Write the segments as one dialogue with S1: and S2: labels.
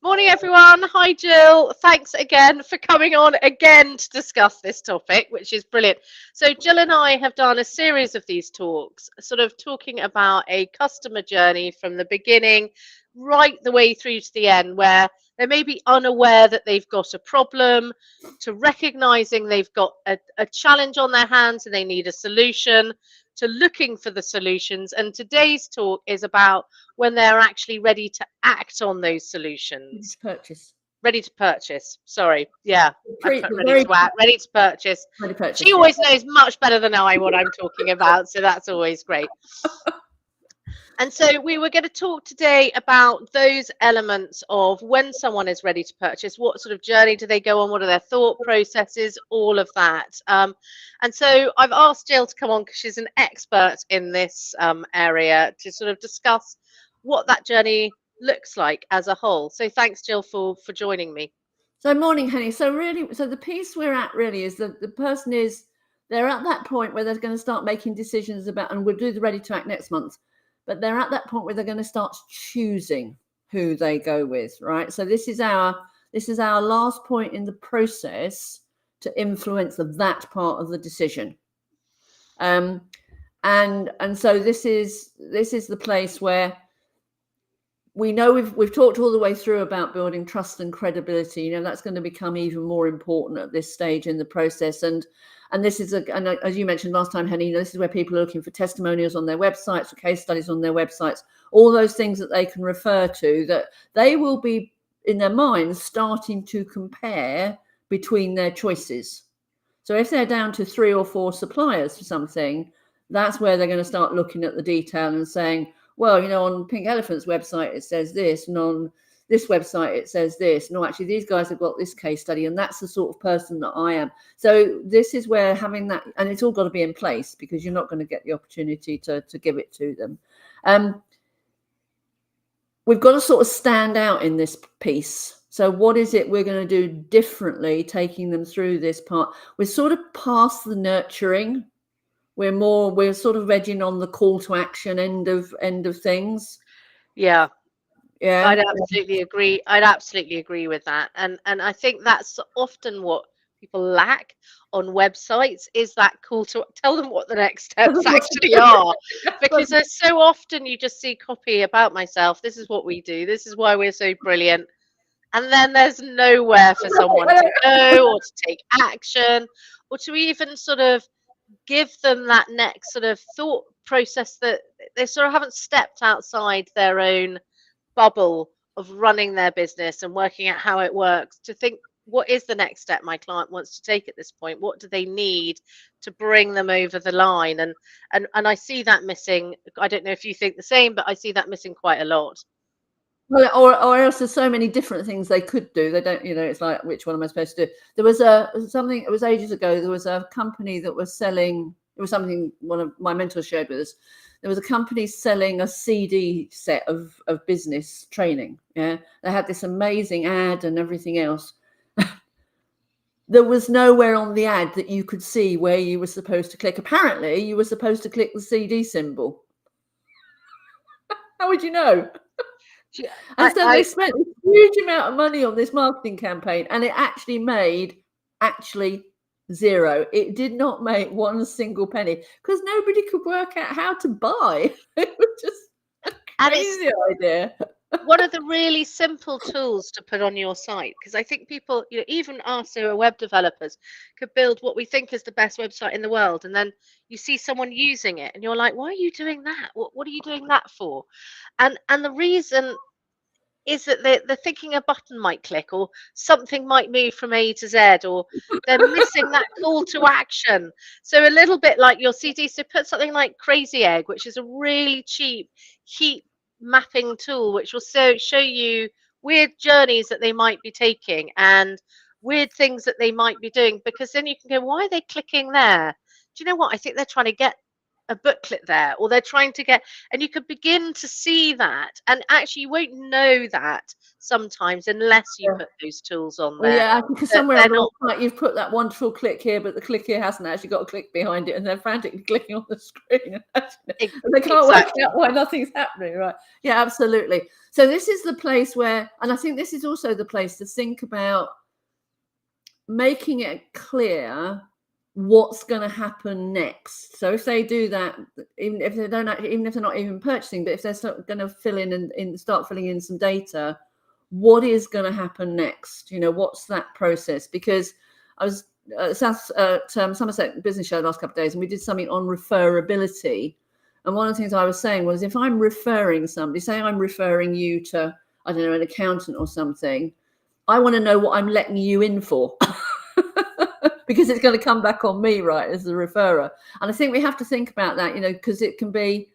S1: Morning, everyone. Hi, Gill. Thanks again for coming on again to discuss this topic, which is brilliant. So, Jill and I have done a series of these talks, sort of talking about a customer journey from the beginning right the way through to the end, where they may be unaware that they've got a problem, to recognizing they've got a challenge on their hands and they need a solution, to looking for the solutions. And today's talk is about when they're actually ready to act on those solutions. Ready to purchase. Sorry. Yeah. I put ready to act, ready to purchase. She always knows much better than I what I'm talking about. So that's always great. And so we were going to talk today about those elements of when someone is ready to purchase, what sort of journey do they go on, what are their thought processes, all of that. And so I've asked Jill to come on because she's an expert in this area to sort of discuss what that journey looks like as a whole. So thanks, Jill, for joining me.
S2: So morning, Henny. So the piece we're at really is that the person they're at that point where they're going to start making decisions about, and we'll do the ready to act next month, but they're at that point where they're going to start choosing who they go with, right? So this is our last point in the process to influence that part of the decision. And so this is the place where we know we've talked all the way through about building trust and credibility. You know, that's going to become even more important at this stage in the process. And this is and as you mentioned last time, Henny, this is where people are looking for testimonials on their websites, for case studies on their websites, all those things that they can refer to, that they will be in their minds starting to compare between their choices. So if they're down to 3 or 4 suppliers for something, that's where they're going to start looking at the detail and saying, well, you know, on Pink Elephant's website, it says this, and on this website, it says this. No, actually, these guys have got this case study, and that's the sort of person that I am. So this is where having that, and it's all got to be in place because you're not going to get the opportunity to give it to them. We've got to sort of stand out in this piece. So what is it we're going to do differently, taking them through this part? We're sort of past the nurturing. We're sort of edging on the call to action end of things.
S1: Yeah. I'd absolutely agree. I'd absolutely agree with that. And I think that's often what people lack on websites is that call to tell them what the next steps actually are. Because there's so often you just see copy about myself. This is what we do. This is why we're so brilliant. And then there's nowhere for someone to go or to take action or to even sort of give them that next sort of thought process that they sort of haven't stepped outside their own bubble of running their business and working out how it works, to think, what is the next step my client wants to take at this point? What do they need to bring them over the line? And I see that missing. I don't know if you think the same, but I see that missing quite a lot.
S2: Well, or else there's so many different things they could do. They don't, you know, it's like, which one am I supposed to do? There was something, it was ages ago, there was a company that was selling, it was something one of my mentors shared with us. There was a company selling a CD set of business training. Yeah. They had this amazing ad and everything else. There was nowhere on the ad that you could see where you were supposed to click. Apparently you were supposed to click the CD symbol. How would you know? And so they spent a huge amount of money on this marketing campaign, and it actually made zero. It did not make one single penny because nobody could work out how to buy. It was just a crazy idea.
S1: One of the really simple tools to put on your site, because I think people, you know, even us who are web developers, could build what we think is the best website in the world, and then you see someone using it, and you're like, "Why are you doing that? What are you doing that for?" And the reason is that they're thinking a button might click or something might move from A to Z, or they're missing that call to action. So a little bit like your CD. So put something like Crazy Egg, which is a really cheap heat mapping tool, which will show you weird journeys that they might be taking and weird things that they might be doing, because then you can go, why are they clicking there? Do you know what? I think they're trying to get a booklet there, or they're trying to get, and you could begin to see that, and actually you won't know that sometimes unless you put those tools on
S2: Well,
S1: there,
S2: yeah, because
S1: that
S2: somewhere on
S1: they're
S2: the
S1: not.
S2: website you've put that wonderful click here, but the click here hasn't actually got a click behind it, and they're frantically clicking on the screen, and they can't work
S1: Exactly.
S2: out why nothing's happening, right? Yeah, absolutely. So this is the place where, and I think this is also the place to think about making it clear what's going to happen next. So if they do that, even if they don't actually, even if they're not even purchasing, but if they're going to fill in and start filling in some data, what is going to happen next? You know, what's that process? Because I was at Somerset Business Show the last couple of days, and we did something on referability. And one of the things I was saying was, if I'm referring somebody, say I'm referring you to, I don't know, an accountant or something, I want to know what I'm letting you in for. Because it's going to come back on me, right, as the referrer. And I think we have to think about that, you know, because it can be,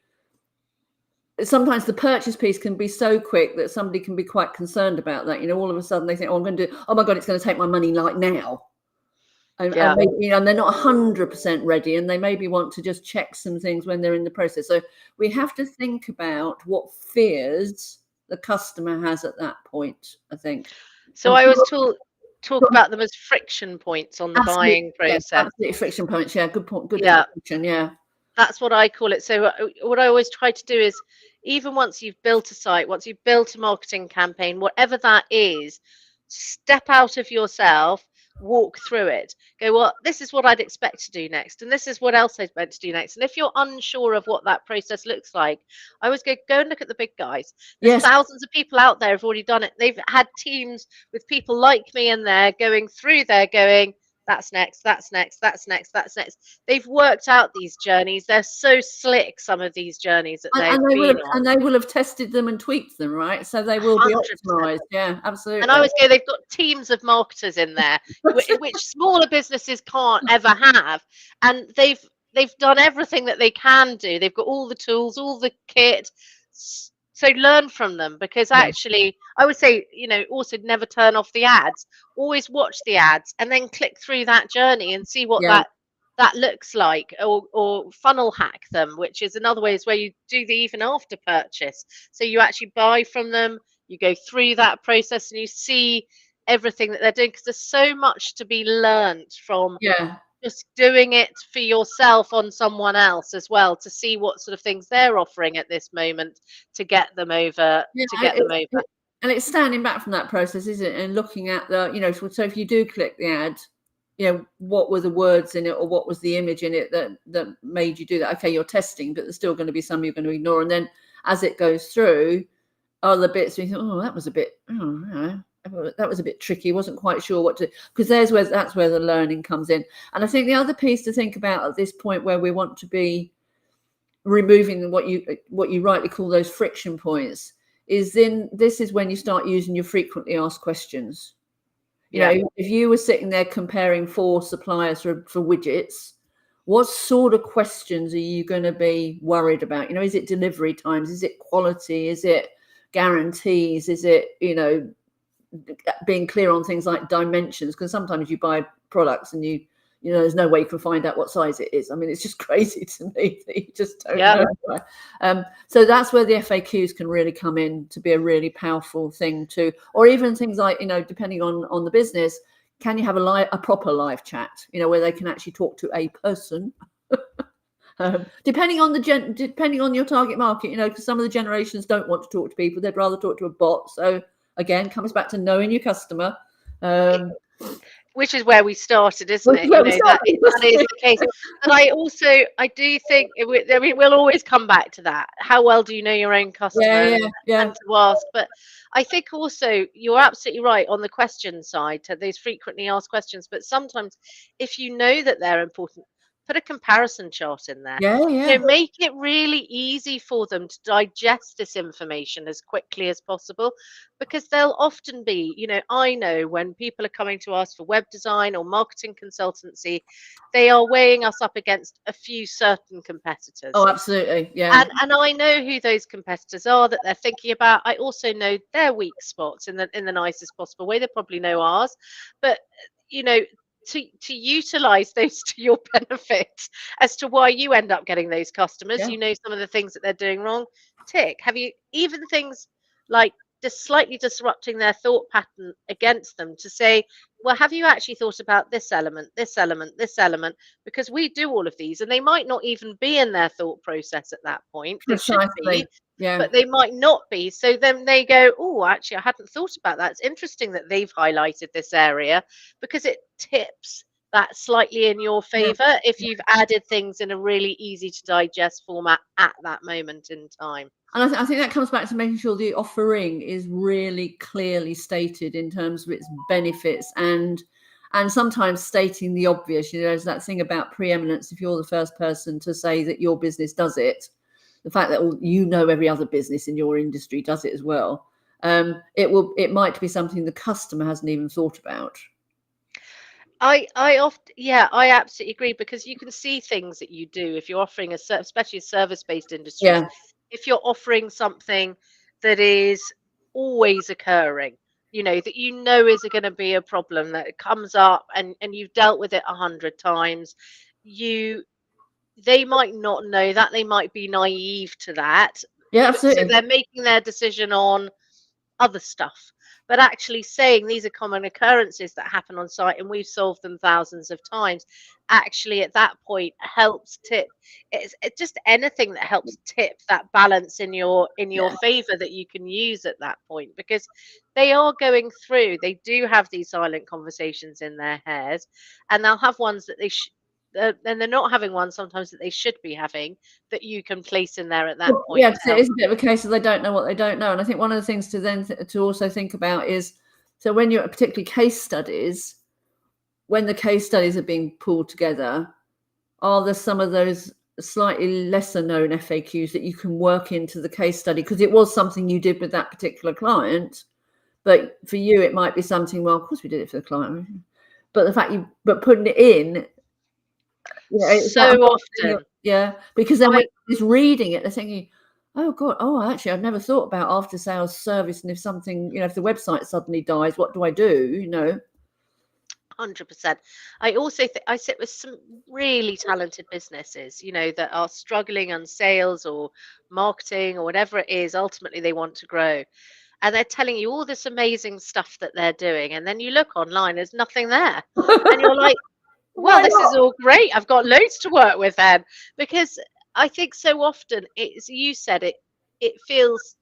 S2: sometimes the purchase piece can be so quick that somebody can be quite concerned about that. You know, all of a sudden they think, oh, I'm going to do, oh my God, it's going to take my money like now. And maybe, you know, and they're not 100% ready, and they maybe want to just check some things when they're in the process. So we have to think about what fears the customer has at that point, I think.
S1: So I always talk about them as friction points on the
S2: Absolutely,
S1: buying
S2: yeah,
S1: process.
S2: absolutely friction points. Yeah, good point. Good
S1: Yeah,
S2: description. Yeah,
S1: that's what I call it. So what I always try to do is, even once you've built a site, once you've built a marketing campaign, whatever that is, step out of yourself, walk through it, go, well, this is what I'd expect to do next, and this is what else I'd meant to do next. And if you're unsure of what that process looks like, I always go and look at the big guys. There's
S2: yes,
S1: thousands of people out there who've already done it. They've had teams with people like me in there going through there, going, that's next, that's next, that's next, that's next. They've worked out these journeys. They're so slick, some of these journeys that they've been on.
S2: and they will have tested them and tweaked them, right? So they will be
S1: 100%.
S2: optimized. Yeah,
S1: And I
S2: absolutely.
S1: always go, they've got teams of marketers in there, which smaller businesses can't ever have. And they've done everything that they can do. They've got all the tools, all the kit. So learn from them, because
S2: Yeah,
S1: actually, I would say, you know, also never turn off the ads. Always watch the ads and then click through that journey and see what
S2: yeah,
S1: that looks like, or funnel hack them, which is another way, is where you do the even after purchase. So you actually buy from them, you go through that process, and you see everything that they're doing, because there's so much to be learned from
S2: yeah.
S1: just doing it for yourself on someone else as well, to see what sort of things they're offering at this moment to get them over,
S2: Yeah,
S1: to get them over.
S2: and it's standing back from that process, isn't it? And looking at the, you know, so if you do click the ad, you know, what were the words in it, or what was the image in it that made you do that? Okay, you're testing, but there's still going to be some you're going to ignore. And then as it goes through, other bits we think, oh, that was a bit, that was a bit tricky. Wasn't quite sure what to, because that's where the learning comes in. And I think the other piece to think about at this point, where we want to be removing what you rightly call those friction points, is then this is when you start using your frequently asked questions. You
S1: Yeah.
S2: know, if you were sitting there comparing 4 suppliers for widgets, what sort of questions are you going to be worried about? You know, is it delivery times? Is it quality? Is it guarantees? Is it, you know, being clear on things like dimensions? Because sometimes you buy products and you know, there's no way you can find out what size it is. I mean, it's just crazy to me that you just don't know. So that's where the FAQs can really come in to be a really powerful thing too. Or even things like, you know, depending on the business, can you have a proper live chat, you know, where they can actually talk to a person? Depending on your target market, you know, because some of the generations don't want to talk to people; they'd rather talk to a bot. So again, comes back to knowing your customer.
S1: Which is where we started, isn't it? You know, that is the case. But I do think we'll always come back to that. How well do you know your own customer, and to ask? But I think also you're absolutely right on the question side, to these frequently asked questions. But sometimes, if you know that they're important, put a comparison chart in there. You know, make it really easy for them to digest this information as quickly as possible, because they'll often be, you know, I know when people are coming to us for web design or marketing consultancy, they are weighing us up against a few certain competitors.
S2: Oh, absolutely. Yeah.
S1: And I know who those competitors are that they're thinking about. I also know their weak spots in the nicest possible way. They probably know ours. But, you know, to utilize those to your benefit as to why you end up getting those customers.
S2: Yeah.
S1: You know some of the things that they're doing wrong. Tick. Have you even things like just slightly disrupting their thought pattern against them to say, well, have you actually thought about this element, this element, this element? Because we do all of these, and they might not even be in their thought process at that point. They should
S2: Precisely.
S1: be,
S2: Yeah.
S1: but they might not be. So then they go, oh, actually, I hadn't thought about that. It's interesting that they've highlighted this area because it tips that slightly in your
S2: Yeah.
S1: favor if you've added things in a really easy to digest format at that moment in time.
S2: And I think that comes back to making sure the offering is really clearly stated in terms of its benefits, and sometimes stating the obvious. You know, there's that thing about preeminence. If you're the first person to say that your business does it, the fact that every other business in your industry does it as well, it might be something the customer hasn't even thought about.
S1: I absolutely agree because you can see things that you do if you're offering especially service-based industries.
S2: Yeah.
S1: If you're offering something that is always occurring, that is going to be a problem that comes up and you've dealt with it 100 times, you they might not know that, they might be naive to that,
S2: Yeah,
S1: so
S2: absolutely.
S1: they're making their decision on other stuff. But actually saying these are common occurrences that happen on site and we've solved them thousands of times, actually at that point helps tip. It's just anything that helps tip that balance in your
S2: Yeah.
S1: favor that you can use at that point, because they are going through, they do have these silent conversations in their head, and they'll have ones that and they're not having ones sometimes that they should be having, that you can place in there at that
S2: Well,
S1: point
S2: yeah,
S1: to
S2: 'cause it
S1: help.
S2: is a bit of a case of they don't know what they don't know. And I think one of the things to then to also think about is, so when you're particularly case studies, when the case studies are being pulled together, are there some of those slightly lesser known FAQs that you can work into the case study? Because it was something you did with that particular client, but for you it might be something, well, of course we did it for the client, but the fact but putting it in, it's that
S1: So
S2: whole thing of,
S1: often
S2: yeah, because then when
S1: I
S2: you're just reading it, they're thinking, oh God, actually, I've never thought about after sales service. And if something, if the website suddenly dies, what do I do?
S1: 100%. I also think I sit with some really talented businesses, that are struggling on sales or marketing or whatever it is. Ultimately, they want to grow. And they're telling you all this amazing stuff that they're doing. And then you look online, there's nothing there. And you're like, well,
S2: Why
S1: this
S2: not?
S1: is all great. I've got loads to work with then. Because I think so often you said it feels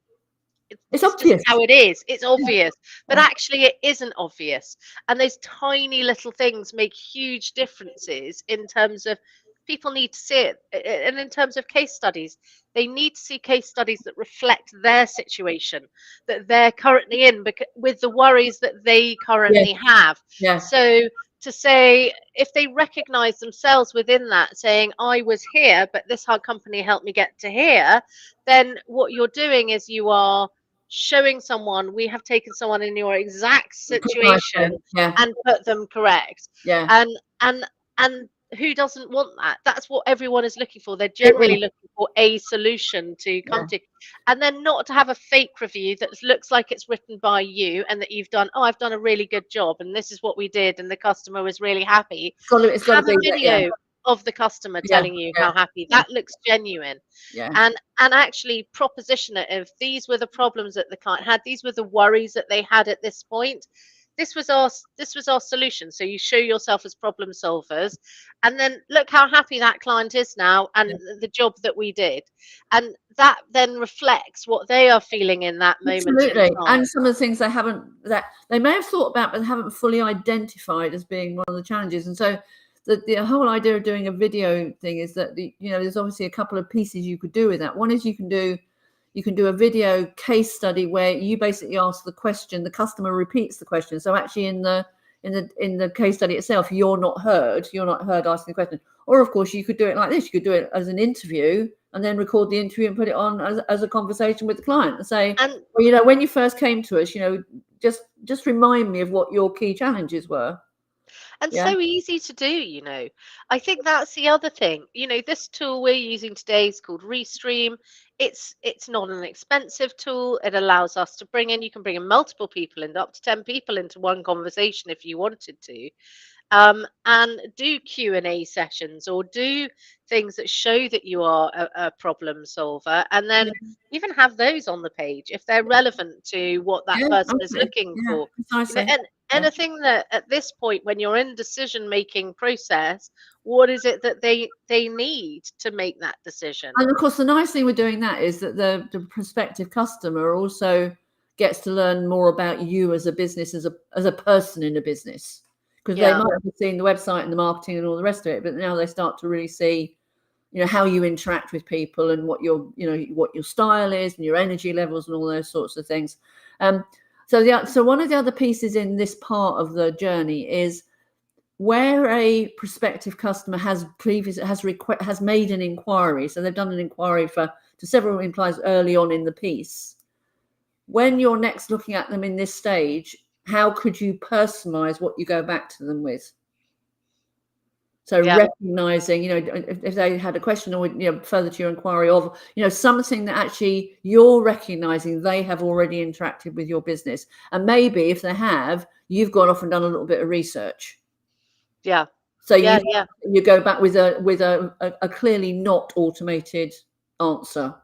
S2: It's
S1: it's just
S2: obvious.
S1: how it is. It's
S2: Yeah,
S1: obvious, but
S2: yeah.
S1: actually it isn't obvious. And those tiny little things make huge differences in terms of people need to see it. And in terms of case studies, they need to see case studies that reflect their situation that they're currently in, with the worries that they
S2: Yeah,
S1: currently have.
S2: yeah.
S1: So to say, if they recognize themselves within that, saying, I was here, but this hard company helped me get to here, then what you're doing is you are showing someone, we have taken someone in your exact situation
S2: Precisely. Yeah,
S1: and put them correct.
S2: yeah.
S1: And and and who doesn't want that? That's what everyone is looking for. They're
S2: It is.
S1: generally looking for a solution to come
S2: Yeah.
S1: to, and then not to have a fake review that looks like it's written by you and that you've done, oh, I've done a really good job and this is what we did and the customer was really happy.
S2: It's got to
S1: Have a
S2: be that. Yeah,
S1: video of the customer
S2: yeah,
S1: telling you
S2: yeah,
S1: how happy.
S2: yeah,
S1: That looks genuine.
S2: yeah.
S1: And actually proposition it, if these were the problems that the client had, these were the worries that they had at this point, this was our solution. So you show yourself as problem solvers, and then look how happy that client is now and
S2: Yeah.
S1: the job that we did, and that then reflects what they are feeling in that moment in
S2: Absolutely.
S1: time.
S2: And some of the things that they may have thought about but haven't fully identified as being one of the challenges. And so the whole idea of doing a video thing is that there's obviously a couple of pieces you could do with that. One is you can do a video case study where you basically ask the question, the customer repeats the question. So actually in the case study itself, you're not heard asking the question. Or of course you could do it like this. You could do it as an interview and then record the interview and put it on as a conversation with the client and say,
S1: And
S2: well, when you first came to us, just remind me of what your key challenges were. Yeah.
S1: so easy to do, I think that's the other thing. This tool we're using today is called Restream. It's not an expensive tool. It allows us to you can bring in multiple people, and up to 10 people into one conversation if you wanted to. and do Q&A sessions, or do things that show that you are a problem solver, and then even have those on the page if they're relevant to what that
S2: Yeah,
S1: person is
S2: okay.
S1: looking
S2: Yeah,
S1: for.
S2: precisely.
S1: And
S2: Yeah.
S1: anything that at this point, when you're in decision making process, what is it that they need to make that decision?
S2: And of course, the nice thing with doing that is that the prospective customer also gets to learn more about you as a business, as a person in a business, because they
S1: Yeah,
S2: might have seen the website and the marketing and all the rest of it, but now they start to really see, how you interact with people and what what your style is and your energy levels and all those sorts of things. So one of the other pieces in this part of the journey is where a prospective customer has made an inquiry. So they've done an inquiry to several implies early on in the piece. When you're next looking at them in this stage, how could you personalize what you go back to them with? So
S1: yeah,
S2: recognizing, if they had a question or, further to your inquiry of, something that actually you're recognizing they have already interacted with your business. And maybe if they have, you've gone off and done a little bit of research.
S1: yeah,
S2: So
S1: yeah, yeah.
S2: you go back with a clearly not automated answer.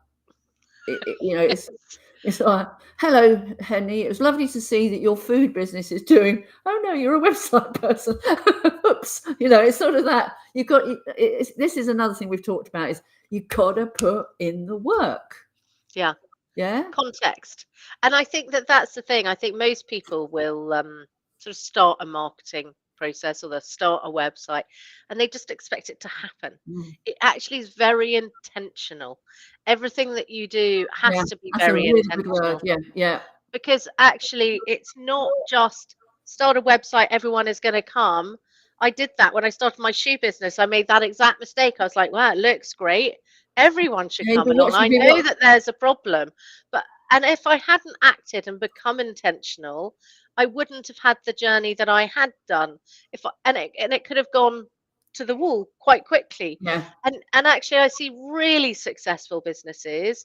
S2: It's like, hello, Henny. It was lovely to see that your food business is doing. Oh no, you're a website person. Oops. It's sort of that. This is another thing we've talked about is you got to put in the work.
S1: Yeah.
S2: Yeah.
S1: Context. And I think that that's the thing. I think most people will sort of start a marketing process, or they'll start a website, and they just expect it to happen.
S2: Mm.
S1: It actually is very intentional. Everything that you do
S2: Yeah.
S1: has to be
S2: That's a
S1: very
S2: really good word.
S1: intentional,
S2: Yeah. Yeah.
S1: because actually it's not just start a website, everyone is going to come. I did that when I started my shoe business. I made that exact mistake. I was like, wow, it looks great, everyone should
S2: Yeah.
S1: come along. I know that there's a problem, but and if I hadn't acted and become intentional, I wouldn't have had the journey that I had done. And it could have gone to the wall quite quickly.
S2: Yeah.
S1: And actually I see really successful businesses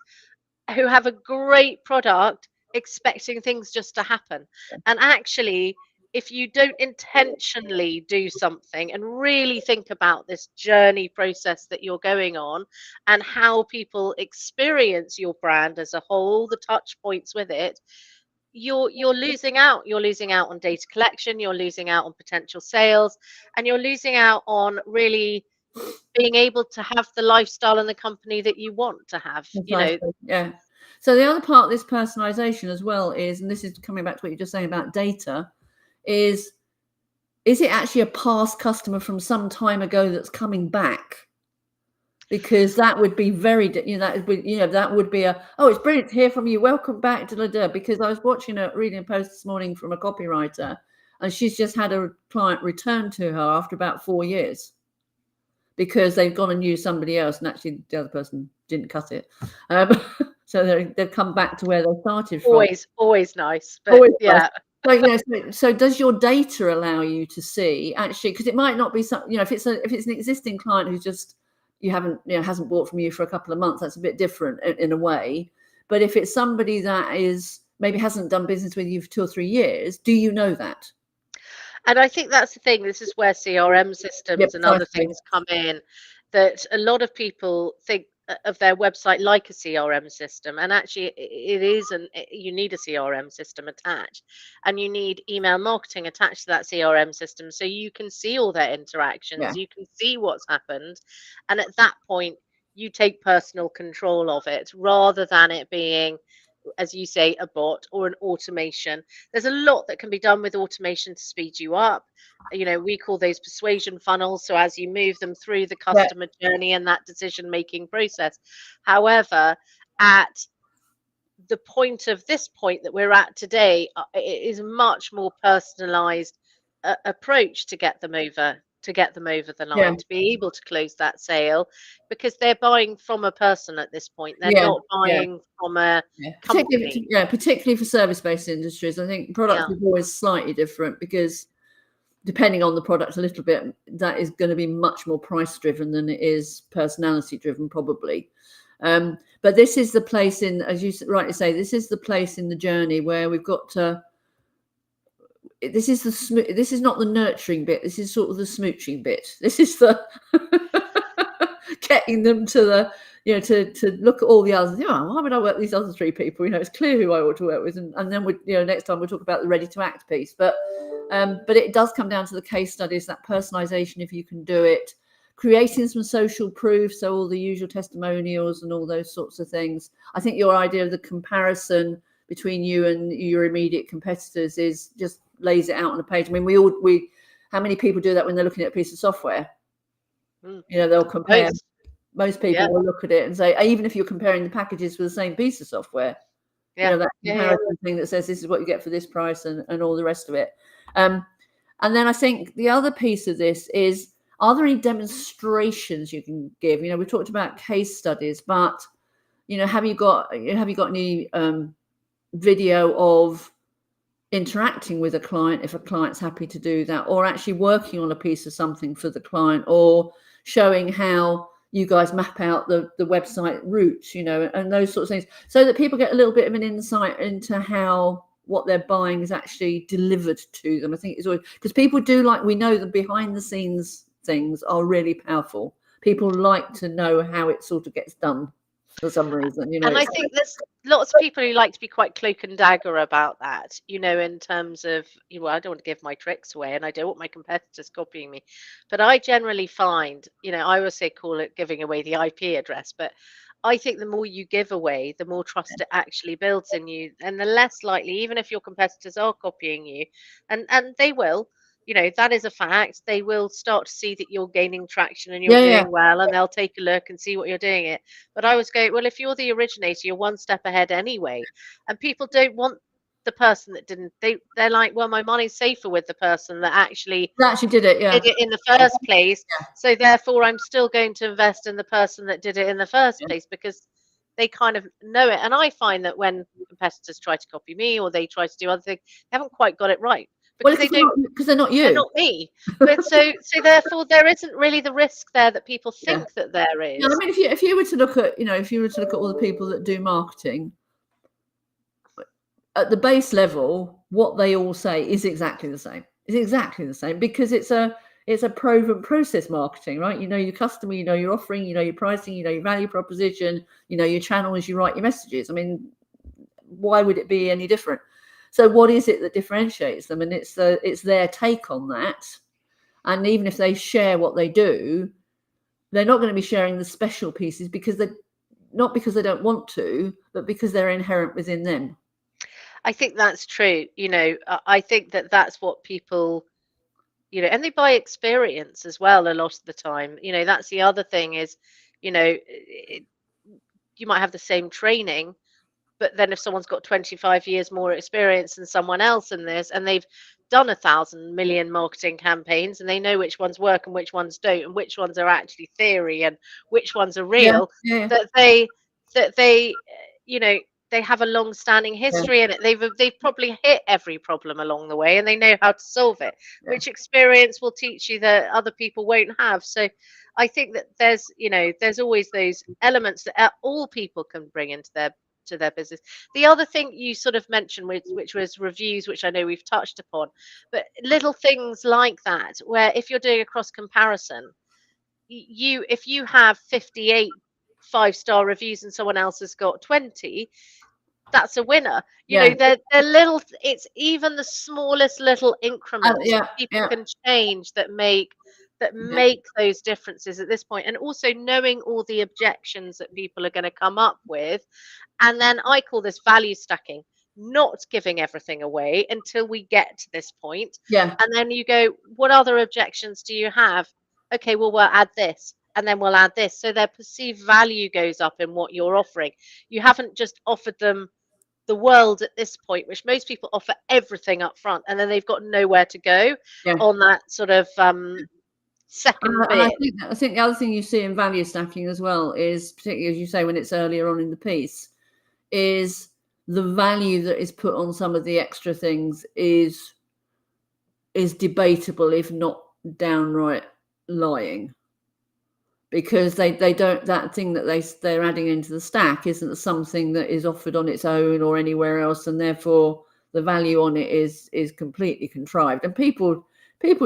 S1: who have a great product expecting things just to happen. And actually, if you don't intentionally do something and really think about this journey process that you're going on and how people experience your brand as a whole, the touch points with it, you're losing out. You're losing out on data collection, you're losing out on potential sales, and you're losing out on really being able to have the lifestyle and the company that you want to have.
S2: Precisely. Yeah. So the other part of this personalization as well is, and this is coming back to what you're just saying about data, is it actually a past customer from some time ago that's coming back? Because that would be very, that would be it's brilliant to hear from you. Welcome back. Because I was reading a post this morning from a copywriter, and she's just had a client return to her after about 4 years because they've gone and used somebody else, and actually the other person didn't cut it. So they've come back to where they started from.
S1: Always nice, but
S2: Always
S1: yeah.
S2: So does your data allow you to see actually, because it might not be some, if it's an existing client who's just hasn't bought from you for a couple of months, that's a bit different in a way. But if it's somebody that is maybe hasn't done business with you for 2 or 3 years, do you know that?
S1: And I think that's the thing. This is where CRM systems and other
S2: Precisely.
S1: things come in, that a lot of people think of their website like a CRM system, and actually it isn't. You need a CRM system attached, and you need email marketing attached to that CRM system, so you can see all their interactions,
S2: Yeah.
S1: you can see what's happened, and at that point you take personal control of it, rather than it being, as you say, a bot or an automation. There's a lot that can be done with automation to speed you up. We call those persuasion funnels. So as you move them through the
S2: Yeah.
S1: customer journey and that decision making process. However, at the point of this point that we're at today, it is much more personalized approach to get them over the
S2: Yeah.
S1: line, to be able to close that sale, because they're buying from a person at this point. They're
S2: Yeah.
S1: not
S2: Yeah.
S1: buying from a
S2: Yeah.
S1: company.
S2: Particularly for service-based industries, I think products
S1: Yeah,
S2: is always slightly different because depending on the product a little bit, that is going to be much more price driven than it is personality driven, probably. But this is the place in, as you rightly say, this is the place in the journey where we've got to, this is not the nurturing bit. This is sort of the smooching bit. This is the getting them to the, to look at all the others. Why would I work with these other three people? It's clear who I ought to work with, and then next time we'll talk about the ready to act piece. But it does come down to the case studies, that personalization, if you can do it, creating some social proof, so all the usual testimonials and all those sorts of things. I think your idea of the comparison between you and your immediate competitors is just lays it out on a page. I mean, how many people do that when they're looking at a piece of software? They'll compare. Most people will look at it and say, even if you're comparing the packages for the same piece of software, that comparison thing that says this is what you get for this price and all the rest of it. And then I think the other piece of this is, are there any demonstrations you can give? We talked about case studies, but have you got any video of interacting with a client, if a client's happy to do that, or actually working on a piece of something for the client, or showing how you guys map out the website routes, and those sorts of things, so that people get a little bit of an insight into how what they're buying is actually delivered to them. I think it's always, because people do we know the behind the scenes things are really powerful. People like to know how it sort of gets done for some reason,
S1: And I think there's lots of people who like to be quite cloak and dagger about that, in terms of, I don't want to give my tricks away, and I don't want my competitors copying me. But I generally find, I always say call it giving away the IP address, but I think the more you give away, the more trust it actually builds in you, and the less likely, even if your competitors are copying you, and they will, that is a fact, they will start to see that you're gaining traction and you're doing well, and they'll take a look and see what you're doing it. But I was going, well, if you're the originator, you're one step ahead anyway. And people don't want the person that didn't. They're like, well, my money's safer with the person that actually
S2: did it,
S1: did it in the first place. So therefore, I'm still going to invest in the person that did it in the first place, because they kind of know it. And I find that when competitors try to copy me, or they try to do other things, they haven't quite got it right. Because
S2: they're not you.
S1: They're not me. But so therefore there isn't really the risk there that people think that there is.
S2: I mean, if you were to look at, all the people that do marketing, at the base level, what they all say is exactly the same. It's exactly the same, because it's a proven process marketing, right? Your customer, your offering, your pricing, your value proposition, your channels, you write your messages. I mean, why would it be any different? So what is it that differentiates them? And it's their take on that. And even if they share what they do, they're not going to be sharing the special pieces, because not because they don't want to, but because they're inherent within them.
S1: I think that's true. I think that's what people, and they buy experience as well a lot of the time. That's the other thing is, you might have the same training, but then if someone's got 25 years more experience than someone else in this, and they've done 1,000 million marketing campaigns, and they know which ones work and which ones don't, and which ones are actually theory and which ones are real, that they they have a long-standing history in it. They've probably hit every problem along the way, and they know how to solve it, which experience will teach you that other people won't have. So I think that there's always those elements that all people can bring into their business. The other thing you sort of mentioned, which was reviews, which I know we've touched upon, but little things like that, where if you're doing a cross comparison, if you have 58 5-star reviews and someone else has got 20, that's a winner. They're little, it's even the smallest little increments that people can change that make those differences at this point. And also knowing all the objections that people are going to come up with. And then I call this value stacking, not giving everything away until we get to this point. And then you go, what other objections do you have? Okay, well, we'll add this, and then we'll add this. So their perceived value goes up in what you're offering. You haven't just offered them the world at this point, which most people offer everything up front, and then they've got nowhere to go on that sort of second bit.
S2: I think the other thing you see in value stacking as well is, particularly as you say, when it's earlier on in the piece, is the value that is put on some of the extra things is debatable, if not downright lying, because they don't, that thing that they're adding into the stack isn't something that is offered on its own or anywhere else, and therefore the value on it is completely contrived, and people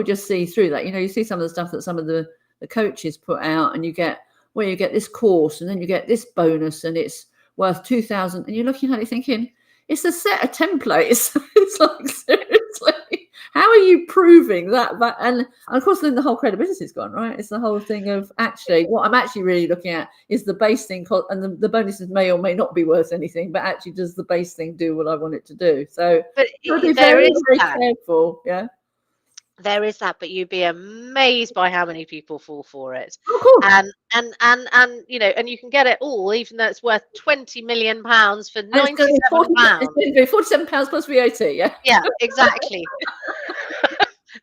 S2: just see through that. You see some of the stuff that some of the coaches put out, and you get this course, and then you get this bonus, and it's worth 2,000, and you're looking at it thinking, it's a set of templates. It's like, seriously, how are you proving that? And of course, then the whole credibility is gone, right? It's the whole thing of actually, what I'm actually really looking at is the base thing, and the bonuses may or may not be worth anything, but actually, does the base thing do what I want it to do? So,
S1: But
S2: be
S1: there
S2: very,
S1: is
S2: very
S1: that.
S2: careful. Yeah.
S1: There is that, but you'd be amazed by how many people fall for it.
S2: Of course.
S1: And and you can get it all, even though it's worth £20 million for
S2: And it's going to
S1: £97.
S2: be £47 plus VAT. Yeah.
S1: Yeah, exactly.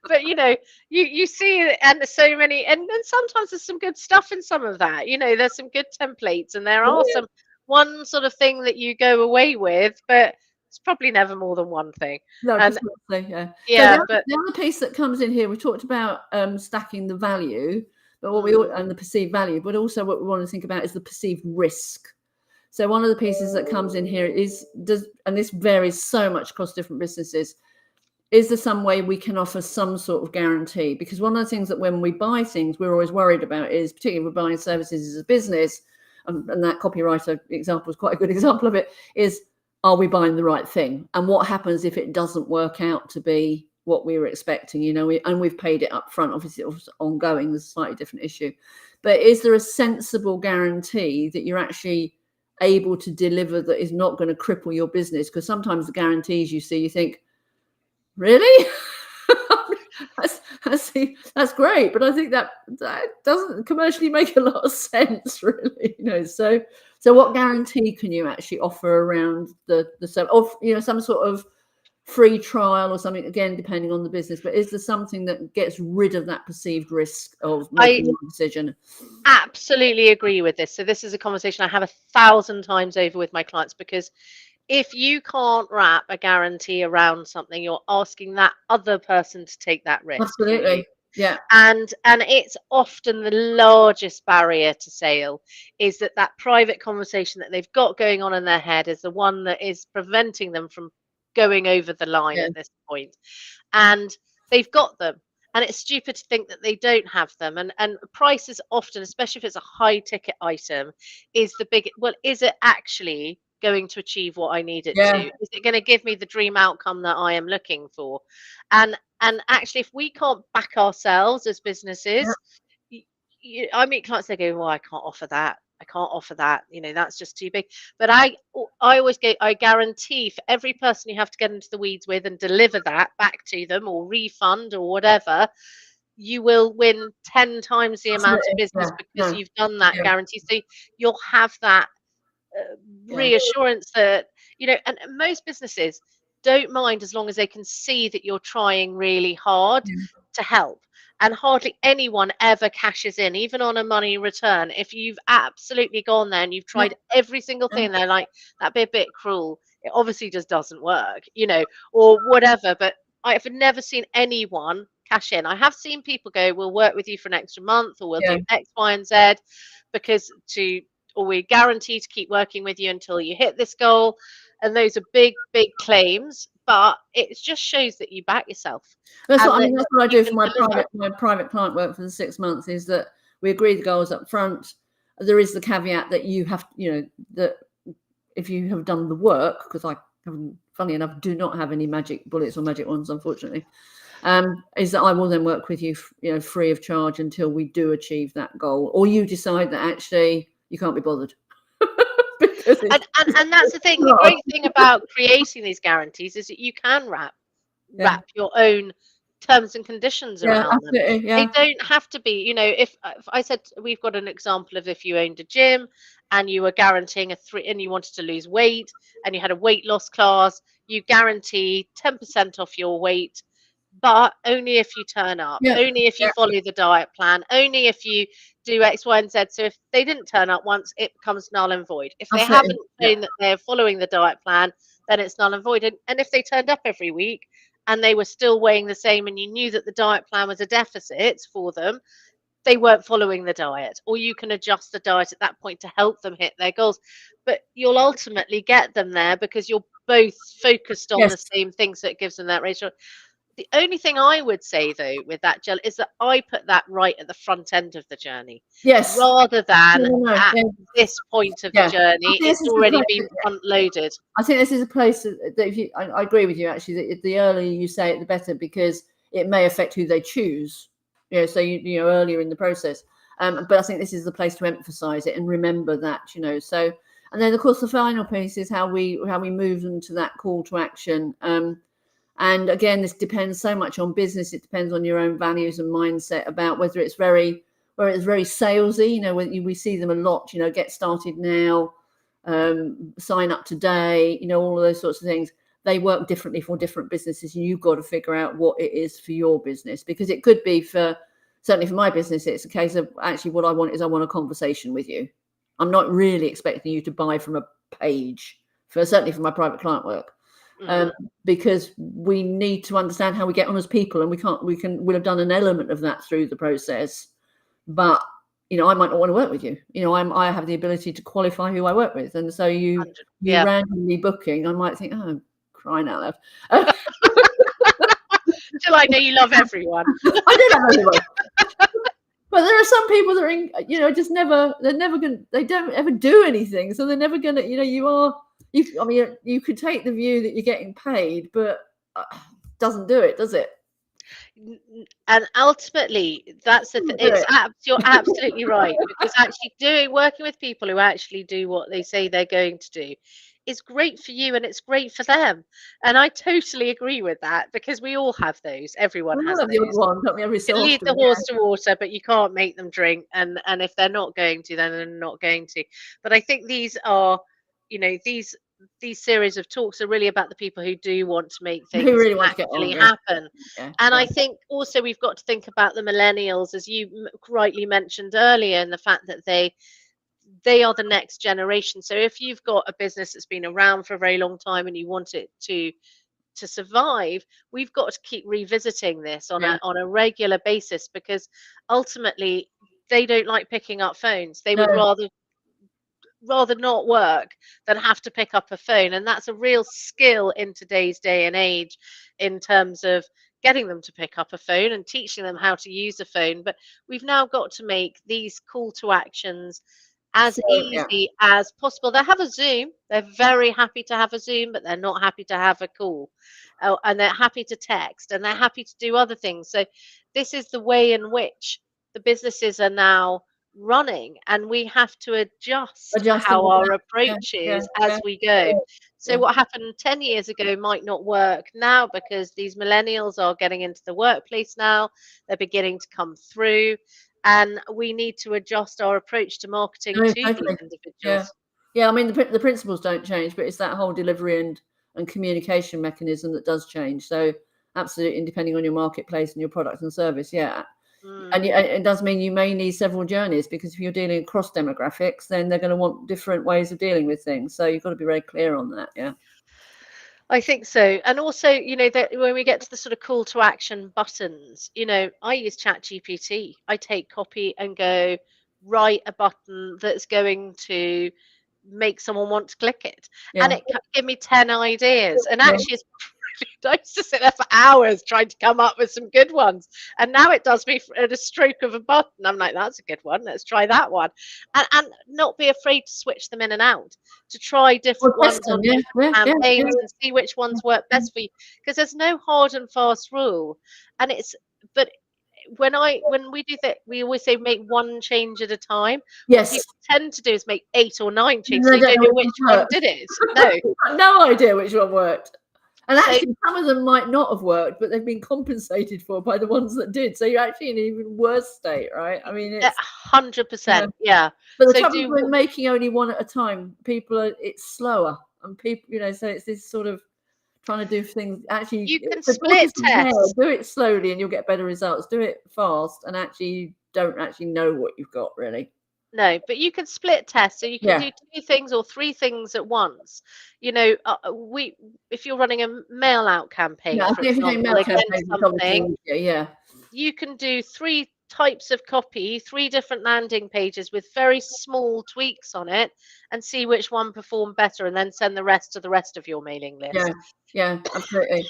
S1: But you see it, and there's so many, and then sometimes there's some good stuff in some of that. There's some good templates, and there are some one sort of thing that you go away with, but it's probably never more than one thing.
S2: No,
S1: And
S2: yeah.
S1: yeah,
S2: So
S1: but
S2: the other piece that comes in here, we talked about stacking the value, but and the perceived value, but also what we want to think about is the perceived risk. So one of the pieces that comes in here and this varies so much across different businesses, is there some way we can offer some sort of guarantee? Because one of the things that when we buy things, we're always worried about is, particularly if we're buying services as a business, and that copywriter example is quite a good example of it, is, are we buying the right thing? And what happens if it doesn't work out to be what we were expecting? And we've paid it up front. Obviously, it's ongoing. There's a slightly different issue. But is there a sensible guarantee that you're actually able to deliver that is not going to cripple your business? Because sometimes the guarantees you see, you think, really? That's great, but I think that doesn't commercially make a lot of sense, really. So what guarantee can you actually offer around the some sort of free trial or something, again depending on the business, but is there something that gets rid of that perceived risk of making a decision?
S1: Absolutely agree with this. So this is a conversation I have 1,000 times over with my clients, because if you can't wrap a guarantee around something, you're asking that other person to take that risk.
S2: Absolutely. Yeah.
S1: And it's often the largest barrier to sale, is that private conversation that they've got going on in their head is the one that is preventing them from going over the line at this point. And they've got them. And it's stupid to think that they don't have them. And prices often, especially if it's a high ticket item, is the big, well, is it actually going to achieve what I need it to? Is it going to give me the dream outcome that I am looking for? And actually, if we can't back ourselves as businesses, I meet clients, they go, well, I can't offer that. I can't offer that. That's just too big. But I always I guarantee for every person you have to get into the weeds with and deliver that back to them, or refund or whatever, you will win 10 times the amount of business because you've done that guarantee. So you'll have that reassurance that, and most businesses don't mind as long as they can see that you're trying really hard to help. And hardly anyone ever cashes in, even on a money return. If you've absolutely gone there and you've tried every single thing, they're like, that'd be a bit cruel. It obviously just doesn't work, or whatever. But I've never seen anyone cash in. I have seen people go, we'll work with you for an extra month, or we'll do X, Y, and Z, or we guarantee to keep working with you until you hit this goal. And those are big, big claims, but it just shows that you back yourself.
S2: That's what I do for my private client work for the 6 months, is that we agree the goals up front. There is the caveat that you have, that if you have done the work, because I, funny enough, do not have any magic bullets or magic wands, unfortunately, is that I will then work with you, free of charge until we do achieve that goal, or you decide that actually you can't be bothered.
S1: And that's the thing. The great thing about creating these guarantees is that you can wrap your own terms and conditions around them. They don't have to be, if I said, we've got an example of, if you owned a gym and you were guaranteeing and you wanted to lose weight and you had a weight loss class, you guarantee 10% off your weight, but only if you turn up, only if you follow the diet plan, only if you do X, Y, and Z. So if they didn't turn up once, it becomes null and void. If they haven't shown that they're following the diet plan, then it's null and void. And if they turned up every week and they were still weighing the same, and you knew that the diet plan was a deficit for them, they weren't following the diet, or you can adjust the diet at that point to help them hit their goals. But you'll ultimately get them there because you're both focused on the
S2: Yes.
S1: same thing, so it gives them that ratio. The only thing I would say though with that, Jill, is that I put that right at the front end of the journey
S2: Yes.
S1: rather than
S2: No.
S1: at
S2: Yeah.
S1: this point of the
S2: Yeah. I
S1: journey.
S2: think this
S1: It's
S2: is the
S1: already
S2: place.
S1: been front loaded.
S2: I think this is a place that if you, I agree with you actually, that the earlier you say it, the better, because it may affect who they choose. So you know earlier in the process. But I think this is the place to emphasize it and remember that. So, and then of course the final piece is how we move them to that call to action. And again, this depends so much on business. It depends on your own values and mindset about whether it's very salesy. When we see them a lot. Get started now, sign up today. All of those sorts of things. They work differently for different businesses, and you've got to figure out what it is for your business, because it could be certainly for my business, it's a case of actually what I want is I want a conversation with you. I'm not really expecting you to buy from a page certainly for my private client work. Because we need to understand how we get on as people, and we'll have done an element of that through the process, but I might not want to work with you. I have the ability to qualify who I work with, and so you randomly booking, I might think, oh, crying out loud.
S1: Till I know you love everyone.
S2: I do love everyone. But there are some people that are just they don't ever do anything, so they're never gonna. You could take the view that you're getting paid, but doesn't do it, does it?
S1: And ultimately, that's you're absolutely right, because actually working with people who actually do what they say they're going to do is great for you, and it's great for them. And I totally agree with that, because we all have those. Everyone has
S2: The
S1: those.
S2: odd one, don't we? Every so
S1: You lead
S2: often,
S1: the horse to water, but you can't make them drink. And if they're not going to, then they're not going to. But I think these are, these series of talks are really about the people who do want to make
S2: who
S1: things
S2: really want to get
S1: actually
S2: on.
S1: happen. And I think also we've got to think about the millennials, as you rightly mentioned earlier, and the fact that they are the next generation. So if you've got a business that's been around for a very long time and you want it to survive, we've got to keep revisiting this on a regular basis, because ultimately they don't like picking up phones. They would rather not work than have to pick up a phone, and that's a real skill in today's day and age, in terms of getting them to pick up a phone and teaching them how to use a phone. But we've now got to make these call to actions as easy as possible. They have a Zoom. They're very happy to have a Zoom, but they're not happy to have a call. And they're happy to text, and they're happy to do other things. So this is the way in which the businesses are now running, and we have to adjust how our approach is as we go. So what happened 10 years ago might not work now, because these millennials are getting into the workplace now. They're beginning to come through. And we need to adjust our approach to marketing to these individuals.
S2: I mean, the principles don't change, but it's that whole delivery and communication mechanism that does change. So absolutely, depending on your marketplace and your product and service, and it does mean you may need several journeys, because if you're dealing across demographics, then they're going to want different ways of dealing with things. So you've got to be very clear on that.
S1: I think so. And also, that when we get to the sort of call to action buttons, I use ChatGPT. I take copy and go, write a button that's going to make someone want to click it. And it can give me 10 ideas. And actually, it's I used to sit there for hours trying to come up with some good ones. And now it does me at a stroke of a button. I'm like, that's a good one. Let's try that one. And not be afraid to switch them in and out, to try different ones on different campaigns and see which ones work best for you. Because there's no hard and fast rule. And but when we do that, we always say make one change at a time.
S2: Yes.
S1: What people tend to do is make 8 or 9 changes. So you don't know which one did it.
S2: No idea which one worked. And actually, some of them might not have worked, but they've been compensated for by the ones that did. So you're actually in an even worse state, right? I mean, it's
S1: 100%. Yeah.
S2: But the trouble with making only one at a time, it's slower, and people, so it's this sort of trying to do things. Actually,
S1: you can split tests.
S2: Do it slowly, and you'll get better results. Do it fast, and actually, you don't actually know what you've got really.
S1: No, but you can split tests, so you can do 2 things or 3 things at once. If you're running a mail out campaign, for example, against something, you can do 3 types of copy, 3 different landing pages with very small tweaks on it, and see which one performed better, and then send the rest to the rest of your mailing
S2: Yeah.
S1: list.
S2: Yeah. Absolutely.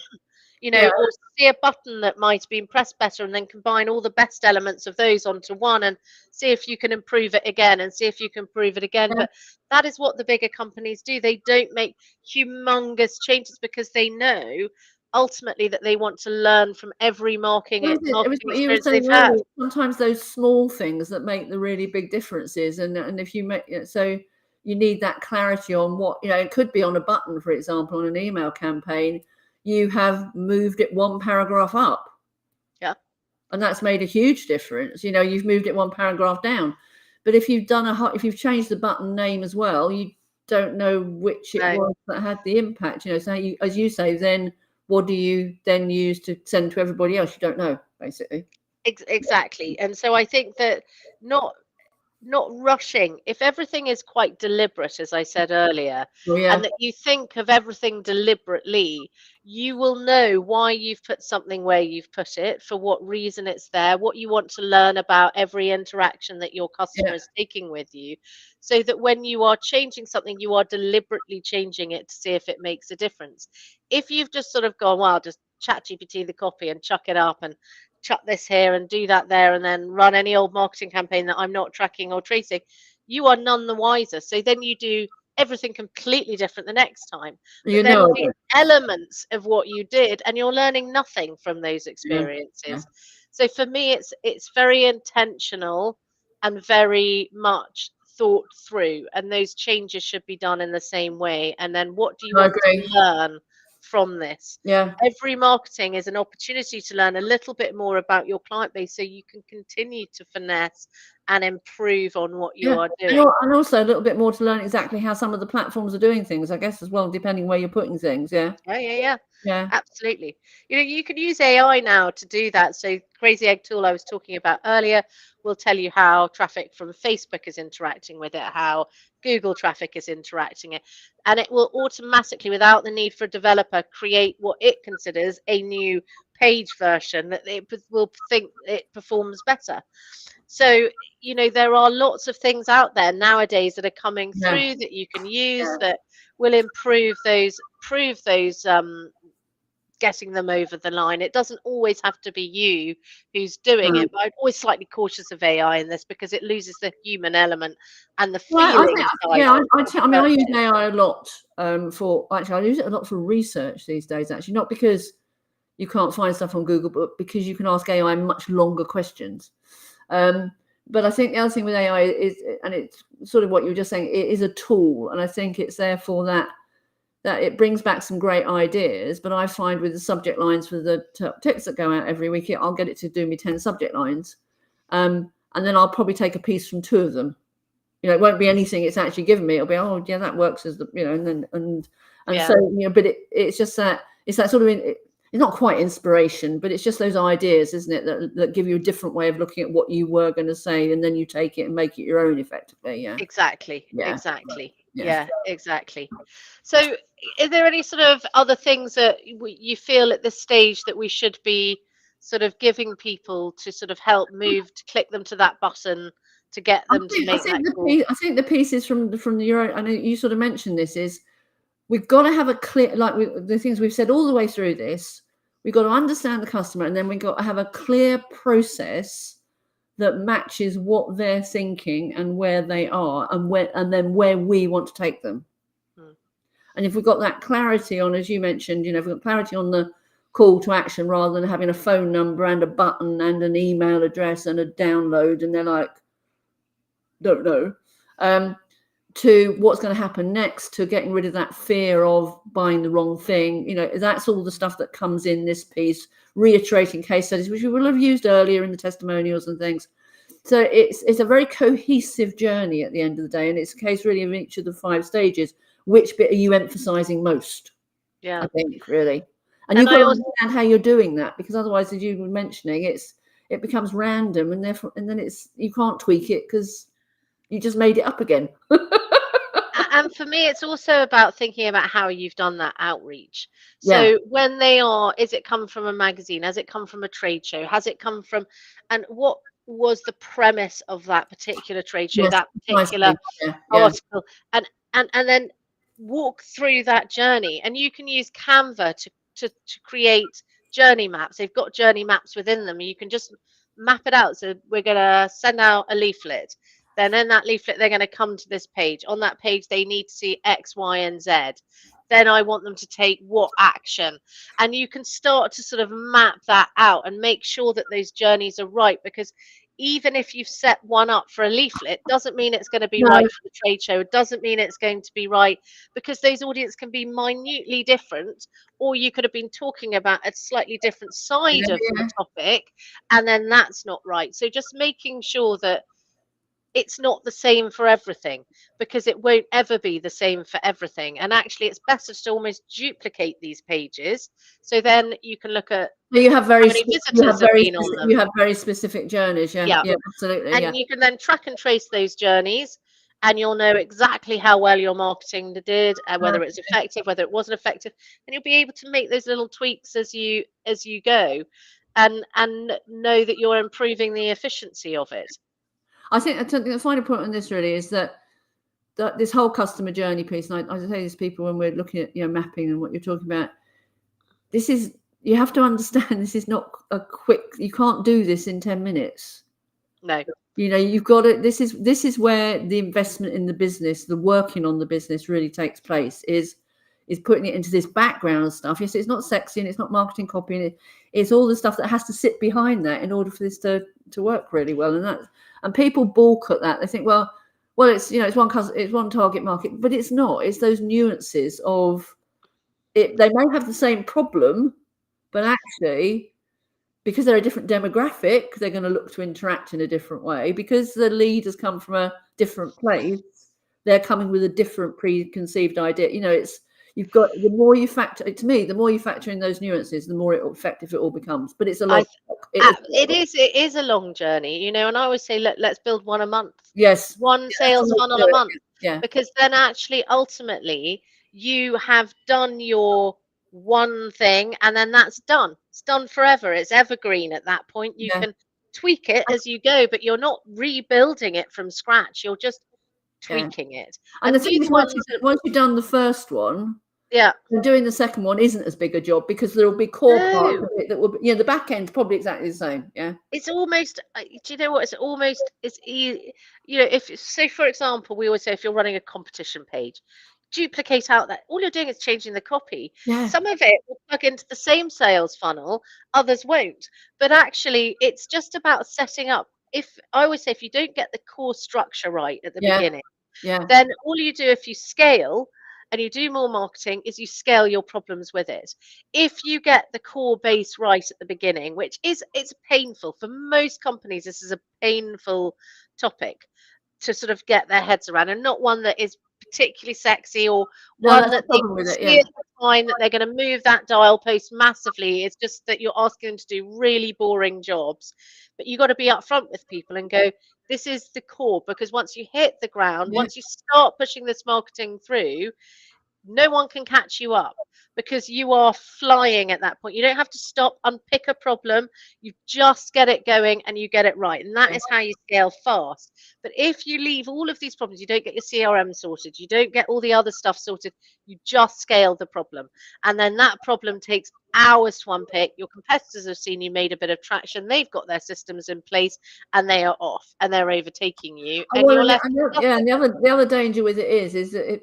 S1: You
S2: Yeah.
S1: know, or see a button that might have been pressed better, and then combine all the best elements of those onto one, and see if you can improve it again, and see if you can improve it again.
S2: Yeah.
S1: But that is what the bigger companies do. They don't make humongous changes because they know ultimately that they want to learn from every
S2: Well, it was
S1: marketing
S2: what you were
S1: experience they've
S2: saying
S1: had.
S2: earlier. Sometimes those small things that make the really big differences, and if you make so you need that clarity on what it could be on a button, for example, on an email campaign. You have moved it one paragraph up,
S1: Yeah.
S2: and that's made a huge difference. You've moved it one paragraph down, but if you've changed the button name as well, you don't know which it
S1: No.
S2: was that had the impact. So as you say, then what do you then use to send to everybody else? You don't know, basically.
S1: Exactly. And so I think that not not rushing. If everything is quite deliberate, as I said earlier,
S2: Oh
S1: and
S2: yeah,
S1: that you think of everything deliberately, you will know why you've put something where you've put it, for what reason it's there, what you want to learn about every interaction that your customer
S2: yeah.
S1: is taking with you, so that when you are changing something, you are deliberately changing it to see if it makes a difference. If you've just sort of gone, well, just chat GPT the copy and chuck it up and chuck this here and do that there, and then run any old marketing campaign that I'm not tracking or tracing, you are none the wiser. So then you do everything completely different the next time. But
S2: You
S1: there
S2: know
S1: will
S2: of
S1: be
S2: it.
S1: elements of what you did, and you're learning nothing from those
S2: Yeah, yeah.
S1: experiences. So for me, it's very intentional and very much thought through, and those changes should be done in the same way. And then what do you
S2: I
S1: want to
S2: agree.
S1: learn from this?
S2: Yeah.
S1: Every marketing is an opportunity to learn a little bit more about your client base, so you can continue to finesse and improve on what you
S2: Yeah,
S1: are
S2: and
S1: doing.
S2: also a little bit more to learn exactly how some of the platforms are doing things, I guess, as well, depending where you're putting things. Yeah,
S1: Yeah.
S2: yeah.
S1: Absolutely. You know, you can use AI now to do that. So Crazy Egg tool I was talking about earlier will tell you how traffic from Facebook is interacting with it, how Google traffic is interacting it, and it will automatically, without the need for a developer, create what it considers a new page version that will think it performs better. So, you know, there are lots of things out there nowadays that are coming
S2: Yeah,
S1: through that you can use
S2: yeah.
S1: that will improve those getting them over the line. It doesn't always have to be you who's doing
S2: No.
S1: it, but I'm always slightly cautious of AI in this because it loses the human element and the
S2: Well,
S1: feeling side
S2: yeah,
S1: of the
S2: I mean, I use
S1: purchase.
S2: AI a lot I use it a lot for research these days, actually, not because you can't find stuff on Google, but because you can ask AI much longer questions. Um, but I think the other thing with AI is, and it's sort of what you were just saying, it is a tool, and I think it's there for that it brings back some great ideas. But I find with the subject lines for the tips that go out every week, I'll get it to do me 10 subject lines, and then I'll probably take a piece from 2 of them. It won't be anything it's actually given me. It'll be, oh yeah, that works as the, and then and
S1: Yeah,
S2: so but it's just that it's that sort of it's not quite inspiration, but it's just those ideas, isn't it, that give you a different way of looking at what you were going to say, and then you take it and make it your own, effectively. Yeah,
S1: exactly.
S2: yeah,
S1: Exactly.
S2: yeah.
S1: Yeah, exactly. So, is there any sort of other things that you feel at this stage that we should be sort of giving people to sort of help move to click them to that button to get them to make that call?
S2: I think the pieces from the Euro, I know you sort of mentioned this, is we've got to have a clear, like the things we've said all the way through this. We've got to understand the customer, and then we've got to have a clear process that matches what they're thinking and where they are, and then where we want to take them.
S1: Hmm.
S2: And if we've got that clarity on, as you mentioned, if we've got clarity on the call to action, rather than having a phone number and a button and an email address and a download, and they're like, don't know, to what's going to happen next, to getting rid of that fear of buying the wrong thing. That's all the stuff that comes in this piece, reiterating case studies, which we will have used earlier in the testimonials and things. So it's a very cohesive journey at the end of the day, and it's a case really of each of the 5 stages. Which bit are you emphasizing most?
S1: Yeah.
S2: I think, really. And
S1: And
S2: you've got
S1: I
S2: to
S1: also
S2: understand how you're doing that, because otherwise, as you were mentioning, it becomes random, and therefore, and then you can't tweak it because you just made it up again.
S1: And for me, it's also about thinking about how you've done that outreach.
S2: Yeah,
S1: So is it come from a magazine? Has it come from a trade show? Has it come from, and was the premise of that particular trade show,
S2: Yes,
S1: that particular
S2: precisely. Yeah, yeah.
S1: article, and then walk through that journey. And you can use Canva to create journey maps. They've got journey maps within them. You can just map it out. So we're going to send out a leaflet. Then in that leaflet, they're going to come to this page. On that page, they need to see X, Y, and Z. Then I want them to take what action. And you can start to sort of map that out and make sure that those journeys are right, because even if you've set one up for a leaflet, doesn't mean it's going to be
S2: No,
S1: right for the trade show. It doesn't mean it's going to be right, because those audience can be minutely different, or you could have been talking about a slightly different side of the
S2: yeah.
S1: topic, and then that's not right. So just making sure that it's not the same for everything, because it won't ever be the same for everything. And actually, it's better to almost duplicate these pages, so then you can look at
S2: So you have
S1: how many visitors have been on them.
S2: you have very specific journeys. Yeah,
S1: Yeah.
S2: yeah, absolutely. Yeah,
S1: And you can then track and trace those journeys, and you'll know exactly how well your marketing did, and whether it's effective, whether it wasn't effective, and you'll be able to make those little tweaks as you go, and know that you're improving the efficiency of it.
S2: I think the final point on this really is that this whole customer journey piece, and I say this to people when we're looking at mapping and what you're talking about. This is, you have to understand, this is not a quick. You can't do this in 10 minutes.
S1: No.
S2: You've got to. This is where the investment in the business, the working on the business, really takes place. Is putting it into this background stuff. Yes, it's not sexy and it's not marketing copy, and it's all the stuff that has to sit behind that in order for this to work really well. And people balk at that. They think, well, it's it's one target market, but it's not. It's those nuances of it. They may have the same problem, but actually, because they're a different demographic, they're going to look to interact in a different way. Because the leaders come from a different place, they're coming with a different preconceived idea. You've got, the more you factor in those nuances, the more effective it all becomes. But it's a long
S1: it is a long journey, and I always say, let's build one a month.
S2: Yes.
S1: One sales funnel a month.
S2: Yeah.
S1: Because then actually ultimately you have done your one thing, and then that's done. It's done forever. It's evergreen at that point. You can tweak it as you go, but you're not rebuilding it from scratch. You're just tweaking it.
S2: And the thing is, once you've done the first one, doing the second one isn't as big a job, because there will be core parts of it that will be, the back end's probably exactly the same. Yeah.
S1: It's almost, do you know what? If, say, for example, we always say, if you're running a competition page, duplicate out that. All you're doing is changing the copy.
S2: Yeah.
S1: Some of it will plug into the same sales funnel, others won't. But actually, it's just about setting up. I always say, if you don't get the core structure right at the beginning, then all you do, if you scale and you do more marketing, is you scale your problems with it. If you get the core base right at the beginning, it's painful for most companies. This is a painful topic to sort of get their heads around, and not one that is particularly sexy, or one that they can see at the time that they're going to move that dial post massively. It's just that you're asking them to do really boring jobs. But you've got to be upfront with people and go, this is the core, because once you hit the ground, once you start pushing this marketing through, no one can catch you up, because you are flying at that point. You don't have to stop, unpick a problem. You just get it going and you get it right. And that is how you scale fast. But if you leave all of these problems, you don't get your CRM sorted, you don't get all the other stuff sorted, you just scale the problem. And then that problem takes hours to unpick. Your competitors have seen you made a bit of traction. They've got their systems in place and they are off and they're overtaking you. And you're left.
S2: And the other danger with it is that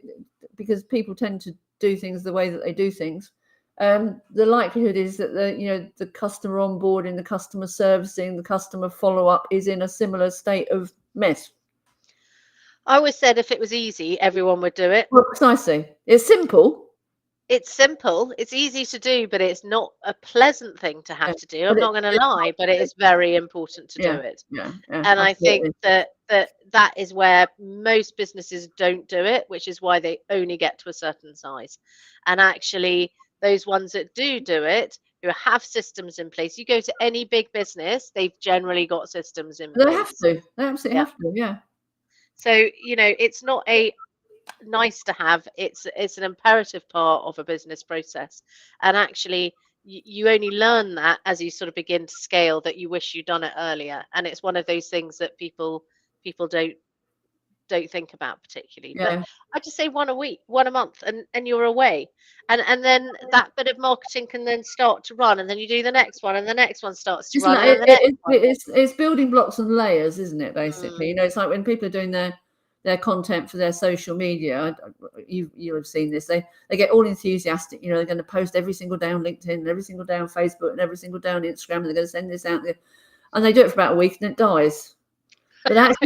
S2: because people tend to do things the way that they do things, the likelihood is that the customer onboarding, the customer servicing, the customer follow-up is in a similar state of mess.
S1: I always said, if it was easy, everyone would do it.
S2: Well, precisely. It's simple.
S1: It's simple. It's easy to do, but it's not a pleasant thing to have to do. I'm not going to lie, but it is very important to do it. And I think that is where most businesses don't do it, which is why they only get to a certain size. And actually, those ones that do it, who have systems in place, you go to any big business, they've generally got systems in place.
S2: They have to. They absolutely have to. Yeah.
S1: So it's not a nice to have, it's an imperative part of a business process. And actually, you only learn that as you sort of begin to scale, that you wish you'd done it earlier. And it's one of those things that people don't think about particularly. But
S2: Yeah.
S1: I just say one a week, one a month, and you're away. And then that bit of marketing can then start to run, and then you do the next one, and the next one starts to
S2: It's
S1: run,
S2: like
S1: and then the next one.
S2: it's building blocks and layers, isn't it? Basically,
S1: Mm,
S2: you know, it's like when people are doing their content for their social media. You have seen this. They get all enthusiastic. You know, they're going to post every single day on LinkedIn, and every single day on Facebook, and every single day on Instagram, and they're going to send this out there, and they do it for about a week, and it dies. But that's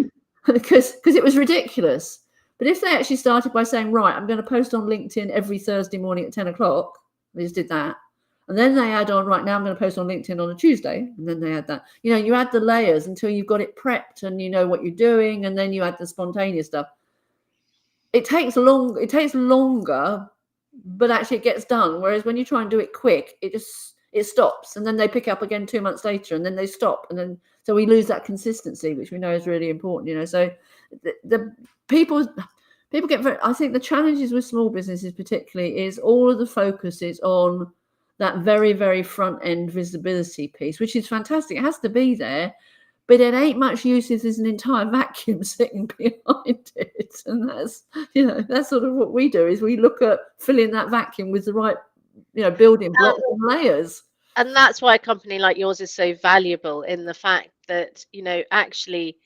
S2: because it was ridiculous. But if they actually started by saying, right, I'm going to post on LinkedIn every Thursday morning at 10 o'clock, they just did that. And then they add on, right now I'm going to post on LinkedIn on a Tuesday. And then they add that. You know, you add the layers until you've got it prepped and you know what you're doing. And then you add the spontaneous stuff. It takes longer, but actually it gets done. Whereas when you try and do it quick, it stops. And then they pick up again 2 months later, and then they stop. And then so we lose that consistency, which we know is really important, you know. So the people get very, I think the challenges with small businesses particularly is all of the focus is on that very, very front end visibility piece, which is fantastic. It has to be there, but it ain't much use if there's an entire vacuum sitting behind it. And that's, you know, that's sort of what we do, is we look at filling that vacuum with the right, you know, building blocks and layers.
S1: And that's why a company like yours is so valuable, in the fact that, you know, actually,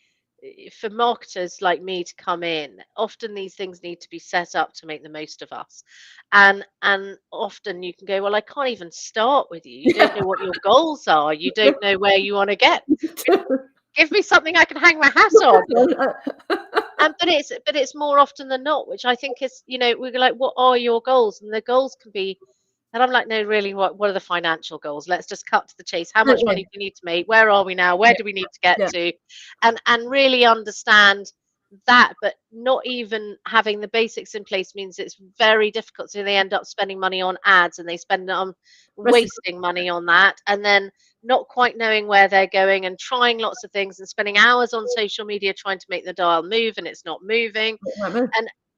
S1: for marketers like me to come in, often these things need to be set up to make the most of us. And often you can go, well, I can't even start with you. You don't know what your goals are. You don't know where you want to get. Give me something I can hang my hat on. And but it's more often than not, which I think is, you know, we're like, what are your goals? And the goals can be, and I'm like, no, really, what are the financial goals? Let's just cut to the chase. How much money do we need to make? Where are we now? Where do we need to get
S2: Yeah.
S1: to? And really understand that, but not even having the basics in place means it's very difficult. So they end up spending money on ads, and they spend on wasting money on that, and then not quite knowing where they're going, and trying lots of things, and spending hours on social media trying to make the dial move, and it's not moving.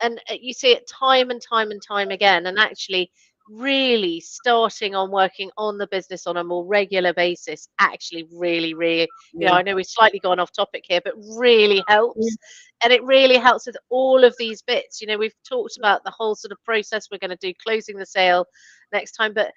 S1: And you see it time and time and time again. And actually, really starting on working on the business on a more regular basis actually really, you know, I know we've slightly gone off topic here, but really helps. And it really helps with all of these bits. You know, we've talked about the whole sort of process we're going to do, closing the sale next time, but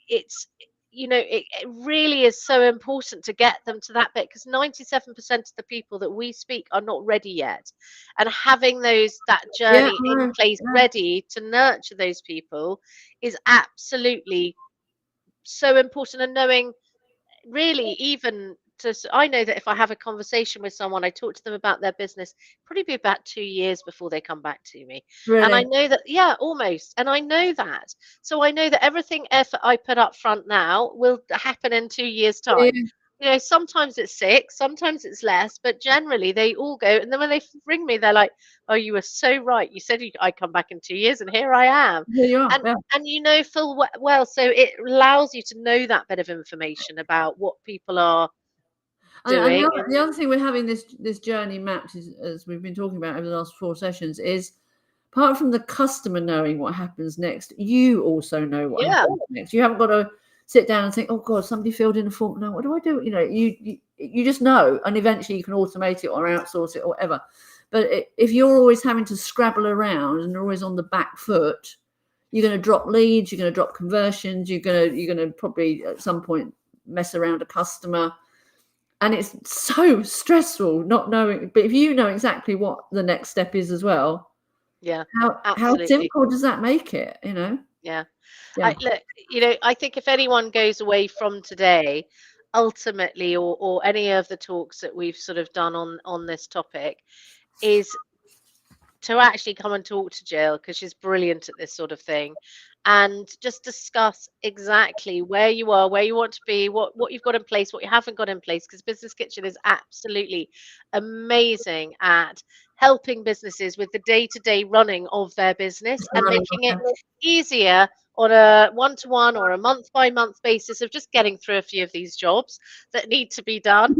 S1: it's, you know, it really is so important to get them to that bit, because 97% of the people that we speak are not ready yet. And having that journey in place, ready to nurture those people, is absolutely so important. And knowing, really, even I know that if I have a conversation with someone, I talk to them about their business, probably be about 2 years before they come back to me. And I
S2: Really?
S1: know that, yeah, almost. And I know that. So I know that everything effort I put up front now will happen in 2 years' time. You know, sometimes it's 6, sometimes it's less, but generally they all go. And then when they ring me, they're like, "Oh, you were so right. You said I'd come back in 2 years, and here I am."
S2: Here you are.
S1: And and you know full well, so it allows you to know that bit of information about what people are
S2: And
S1: doing.
S2: the other thing we're having this journey mapped is, as we've been talking about over the last 4 sessions, is apart from the customer knowing what happens next, you also know what happens next. You haven't got to sit down and think, oh God, somebody filled in a form. No, what do I do? You know, you just know, and eventually you can automate it or outsource it or whatever. But if you're always having to scrabble around and always on the back foot, you're going to drop leads, you're going to drop conversions, you're going to probably at some point mess around a customer. And it's so stressful not knowing. But if you know exactly what the next step is as well, how simple does that make it? You know?
S1: Yeah.
S2: Yeah.
S1: Look, you know, I think if anyone goes away from today, ultimately, or any of the talks that we've sort of done on this topic, is to actually come and talk to Gill, because she's brilliant at this sort of thing, and just discuss exactly where you are, where you want to be, what you've got in place, what you haven't got in place, because Business Kitchen is absolutely amazing at helping businesses with the day-to-day running of their business, and making it easier on a one-to-one or a month-by-month basis of just getting through a few of these jobs that need to be done.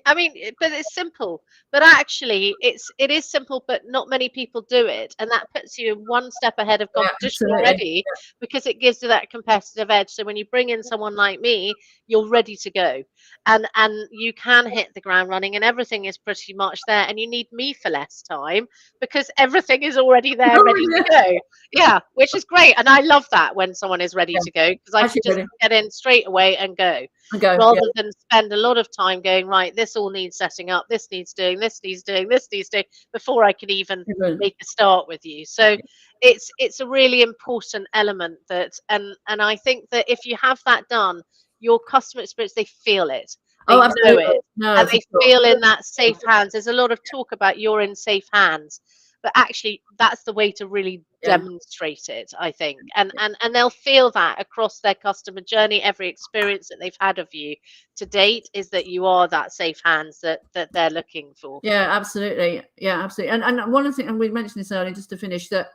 S1: I mean, but it's simple. But actually, it is simple, but not many people do it, and that puts you one step ahead of
S2: Yeah,
S1: competition
S2: absolutely.
S1: already, because it gives you that competitive edge. So when you bring in someone like me, you're ready to go, and you can hit the ground running, and everything is pretty much there. And you need me for less time because everything is already there,
S2: Oh,
S1: ready to
S2: yeah.
S1: go. Yeah, which is great, and I love that when someone is ready
S2: Yeah.
S1: to go, because I can
S2: Actually,
S1: just
S2: ready.
S1: get in straight away and go,
S2: And go. Yeah.
S1: rather than spend a lot of time going, right, this all needs setting up, this needs doing, this needs doing, this needs doing, before I can even
S2: Even-
S1: make a start with you. So it's a really important element, that, and I think that if you have that done, your customer experience, they feel it, they
S2: Oh,
S1: know
S2: absolutely.
S1: it,
S2: No,
S1: and
S2: for
S1: they
S2: sure.
S1: feel in that safe hands. There's a lot of talk about you're in safe hands, but actually that's the way to really
S2: Yeah.
S1: demonstrate it, I think. And they'll feel that across their customer journey. Every experience that they've had of you to date is that you are that safe hands that they're looking for.
S2: Yeah, absolutely. Yeah, absolutely. And one of the things, and we mentioned this earlier, just to finish, that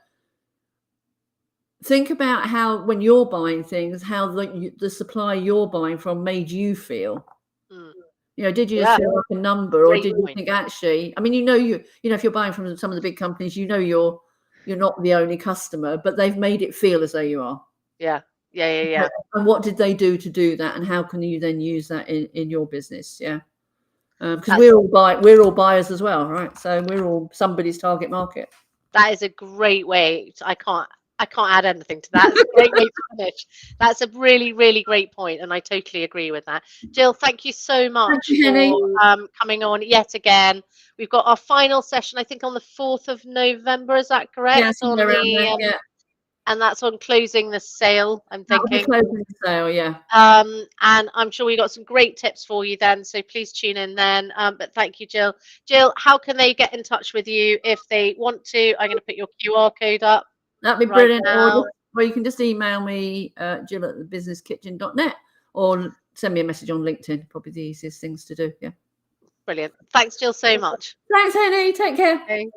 S2: think about how when you're buying things, how the supply you're buying from made you feel.
S1: Mm,
S2: You know, did you just
S1: yeah,
S2: feel like a number, or
S1: great
S2: did you
S1: point.
S2: think actually? I mean, if you're buying from some of the big companies, you're not the only customer, but they've made it feel as though you are.
S1: Yeah, yeah, yeah, yeah.
S2: And what did they do to do that, and how can you then use that in your business? Yeah, because
S1: That's
S2: we're all buyers as well, right? So we're all somebody's target market.
S1: That is a great way. I can't add anything to that. It's a great way to finish. That's a really, really great point, and I totally agree with that. Jill, thank you so
S2: Thank
S1: much
S2: you, Henny.
S1: for coming on yet again. We've got our final session, I think, on the 4th of November. Is that
S2: Yeah,
S1: correct? On
S2: somewhere around
S1: the
S2: there. Yeah,
S1: and that's on closing the sale, I'm
S2: that will be
S1: thinking.
S2: closing the sale. Yeah.
S1: And I'm sure we got some great tips for you then, so please tune in then. But thank you, Jill. Jill, how can they get in touch with you if they want to? I'm going to put your QR code up
S2: That'd be
S1: right
S2: brilliant.
S1: now.
S2: Or you can just email me, Jill@thebusinesskitchen.net, or send me a message on LinkedIn. Probably the easiest things to do. Yeah.
S1: Brilliant. Thanks, Jill, so much.
S2: Thanks, Henny. Take care.
S1: Okay.